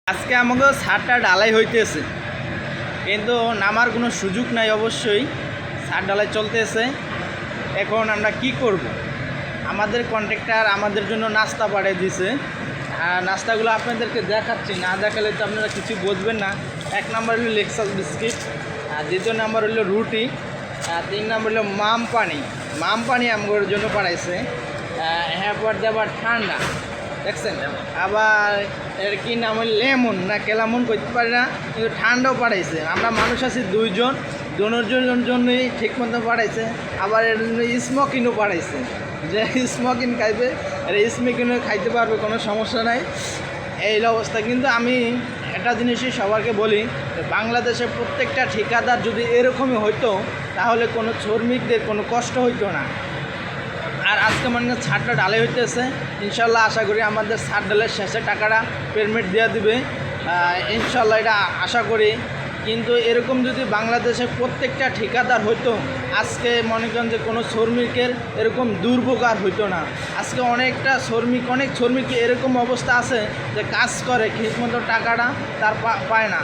আজকে আমাকে ছাদটা ঢালাই হইতেছে, কিন্তু নামার কোনো সুযোগ নাই। অবশ্যই ছাদ ঢালাই চলতেছে। এখন আমরা কি করব? আমাদের কন্ট্রাক্টর আমাদের জন্য নাস্তা পাঠিয়ে দিয়েছে। নাস্তাগুলো আপনাদেরকে দেখাচ্ছি, না দেখালে তো আপনারা কিছু বুঝবেন না। 1 নম্বর হলো লেক্সাস বিস্কিট, আর 2 নম্বর হলো রুটি, আর 3 নম্বর হলো মাম পানি আমাদের জন্য পাঠাইছে। এরপর আবার ঠান্ডা দেখছেন, আবার এর কি নাম হল লেমন না কেলামন করতে পারি না, কিন্তু ঠান্ডাও পাঠাইছে। আমরা মানুষ আছি দুজনের জন্যই ঠিক মতো পাঠাইছে। আবার এর জন্য স্মোকিনও পাঠাইছে, যে স্মোকিন খাইবে আর স্মোকিনও খাইতে পারবে, কোনো সমস্যা নাই। এই অবস্থা। কিন্তু আমি একটা জিনিসই সবাইকে বলি, বাংলাদেশে প্রত্যেকটা ঠিকাদার যদি এরকমই হইতো তাহলে কোনো শ্রমিকদের কোনো কষ্ট হইতো না। আর আজকে মানে ছাদটা ঢালাই হইতেছে, ইনশাল্লাহ আশা করি আমাদের ছাদ ঢালের শেষে টাকাটা পেমেন্ট দেওয়া দিবে, ইনশাল্লাহ এটা আশা করি। কিন্তু এরকম যদি বাংলাদেশে প্রত্যেকটা ঠিকাদার হইতো, আজকে মনে করেন যে কোনো শ্রমিকের এরকম দুর্ভোগ আর হইতো না। আজকে অনেক শ্রমিক এরকম অবস্থা আছে যে কাজ করে ঠিকমতো টাকাটা তার পায় না।